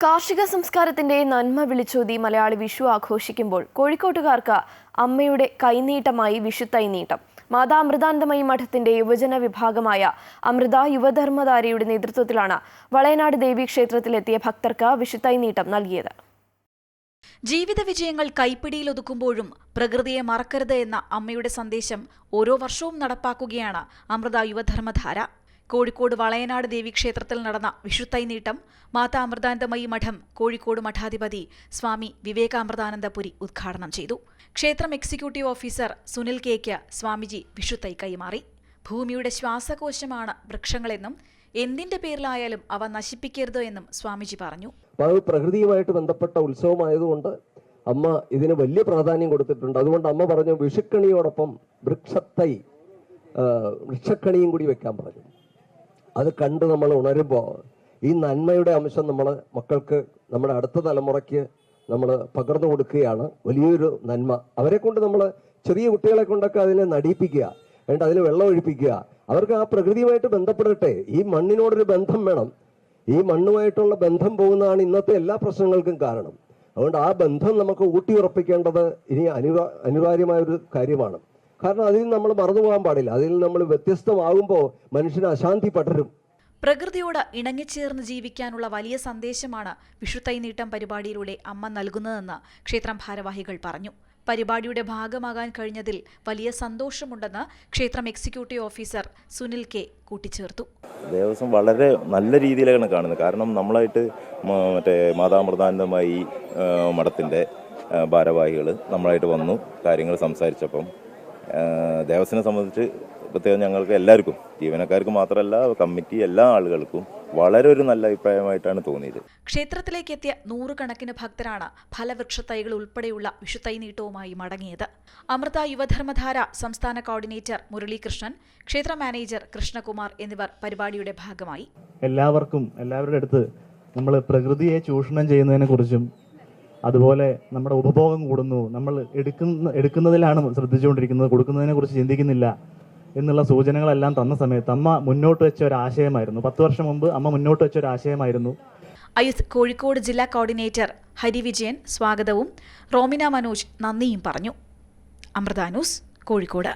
കാർഷിക സംസ്കാരത്തിന്റെ നന്മ വിളിച്ചോതി മലയാളി വിഷു ആഘോഷിക്കുമ്പോൾ കോഴിക്കോട്ടുകാർക്ക് അമ്മയുടെ കൈനീട്ടമായി വിഷുത്തൈനീട്ടം. മാതാ അമൃതാനന്ദമയി മഠത്തിന്റെ യുവജന വിഭാഗമായ അമൃത യുവധർമ്മധാരയുടെ നേതൃത്വത്തിലാണ് വളയനാട് ദേവീക്ഷേത്രത്തിലെത്തിയ ഭക്തർക്ക് വിഷുത്തൈനീട്ടം നൽകിയത്. ജീവിത വിജയങ്ങൾ കൈപ്പിടിയിലൊതുക്കുമ്പോഴും പ്രകൃതിയെ മറക്കരുത് എന്ന അമ്മയുടെ സന്ദേശം ഓരോ വർഷവും നടപ്പാക്കുകയാണ് അമൃത യുവധർമ്മധാര. കോഴിക്കോട് വളയനാട് ദേവീക്ഷേത്രത്തിൽ നടന്ന വിഷുത്തൈനീട്ടം മാതാ അമൃതാനന്ദമയി മഠം കോഴിക്കോട് മഠാധിപതി സ്വാമി വിവേകാമൃതാനന്ദപുരി ഉദ്ഘാടനം ചെയ്തു. ക്ഷേത്രം എക്സിക്യൂട്ടീവ് ഓഫീസർ സുനിൽ കെയ്ക്ക് സ്വാമിജി വിഷുത്തൈ കൈമാറി. ഭൂമിയുടെ ശ്വാസകോശമാണ് വൃക്ഷങ്ങളെന്നും എന്തിന്റെ പേരിലായാലും അവ നശിപ്പിക്കരുത് എന്നും സ്വാമിജി പറഞ്ഞു. പ്രകൃതിയുമായിട്ട് ബന്ധപ്പെട്ട ഉത്സവമായതുകൊണ്ട് അമ്മ ഇതിന് വലിയ പ്രാധാന്യം കൊടുത്തിട്ടുണ്ട്. അതുകൊണ്ട് അമ്മ പറഞ്ഞു, വിഷുക്കണിയോടൊപ്പം വൃക്ഷക്കണിയും കൂടി വെക്കാൻ പറഞ്ഞു. അത് കണ്ട് നമ്മൾ ഉണരുമ്പോൾ ഈ നന്മയുടെ അംശം നമ്മൾ മക്കൾക്ക്, നമ്മുടെ അടുത്ത തലമുറയ്ക്ക് നമ്മൾ പകർന്നു കൊടുക്കുകയാണ്. വലിയൊരു നന്മ അവരെ കൊണ്ട്, നമ്മൾ ചെറിയ കുട്ടികളെ കൊണ്ടൊക്കെ അതിനെ നടിയിപ്പിക്കുക, എന്നിട്ട് അതിന് വെള്ളം ഒഴിപ്പിക്കുക. അവർക്ക് ആ പ്രകൃതിയുമായിട്ട് ബന്ധപ്പെടട്ടെ. ഈ മണ്ണിനോടൊരു ബന്ധം വേണം. ഈ മണ്ണുമായിട്ടുള്ള ബന്ധം പോകുന്നതാണ് ഇന്നത്തെ എല്ലാ പ്രശ്നങ്ങൾക്കും കാരണം. അതുകൊണ്ട് ആ ബന്ധം നമുക്ക് ഊട്ടിയുറപ്പിക്കേണ്ടത് ഇനി അനിവാര്യമായൊരു കാര്യമാണ്. കാരണം അതിൽ നമ്മൾ മറന്നു പോകാൻ പാടില്ല. അതിൽ നമ്മൾ വ്യത്യസ്തമാകുമ്പോൾ മനുഷ്യന് അശാന്തി പടരും. പ്രകൃതിയോട് ഇണങ്ങിച്ചേർന്ന് ജീവിക്കാനുള്ള വലിയ സന്ദേശമാണ് വിഷുത്തൈനീട്ടം പരിപാടിയിലൂടെ അമ്മ നൽകുന്നതെന്ന് ക്ഷേത്രം ഭാരവാഹികൾ പറഞ്ഞു. പരിപാടിയുടെ ഭാഗമാകാൻ കഴിഞ്ഞതിൽ വലിയ സന്തോഷമുണ്ടെന്ന് ക്ഷേത്രം എക്സിക്യൂട്ടീവ് ഓഫീസർ സുനിൽ കെ കൂട്ടിച്ചേർത്തു. ദേവസ്വം വളരെ നല്ല രീതിയിലാണ് കാണുന്നത്. കാരണം നമ്മളായിട്ട് മാതാ അമൃതാനന്ദമയി മഠത്തിൻ്റെ ഭാരവാഹികൾ നമ്മളായിട്ട് വന്നു കാര്യങ്ങൾ സംസാരിച്ചപ്പം ദേവസ്വനെ സംബന്ധിച്ച് പ്രത്യേകം ഞങ്ങൾക്ക് എല്ലാവർക്കും, ജീവനക്കാർക്ക് മാത്രമല്ല കമ്മിറ്റി എല്ലാ ആളുകൾക്കും വളരെ ഒരു നല്ല അഭിപ്രായമായിട്ടാണ് തോന്നിയത്. ക്ഷേത്രത്തിലേക്ക് എത്തിയ നൂറുകണക്കിന് ഭക്തരാണ് ഫലവൃക്ഷ തൈകൾ ഉൾപ്പെടെയുള്ള വിഷുത്തൈനീട്ടവുമായി മടങ്ങിയത്. അമൃത യുവധർമ്മധാര സംസ്ഥാന കോർഡിനേറ്റർ മുരളീകൃഷ്ണൻ, ക്ഷേത്ര മാനേജർ കൃഷ്ണകുമാർ എന്നിവർ പരിപാടിയുടെ ഭാഗമായി. എല്ലാവരുടെ അടുത്ത് നമ്മൾ പ്രകൃതിയെ ചൂഷണം ചെയ്യുന്നതിനെ കുറിച്ചും അതുപോലെ നമ്മുടെ ഉപഭോഗം കൂടുന്നു, നമ്മൾ എടുക്കുന്നതിലാണ് ശ്രദ്ധിച്ചുകൊണ്ടിരിക്കുന്നത്, കൊടുക്കുന്നതിനെ കുറിച്ച് ചിന്തിക്കുന്നില്ല എന്നുള്ള സൂചനകളെല്ലാം തന്ന സമയത്ത് അമ്മ മുന്നോട്ട് വെച്ച ഒരു ആശയമായിരുന്നു. 10 വർഷം മുമ്പ് അമ്മ മുന്നോട്ട് വെച്ച ഒരു ആശയമായിരുന്നു. അയുത് കോഴിക്കോട് ജില്ലാ കോർഡിനേറ്റർ ഹരിവിജയൻ സ്വാഗതവും റോമിന മനോജ് നന്ദിയും പറഞ്ഞു. അമൃത ന്യൂസ്, കോഴിക്കോട്.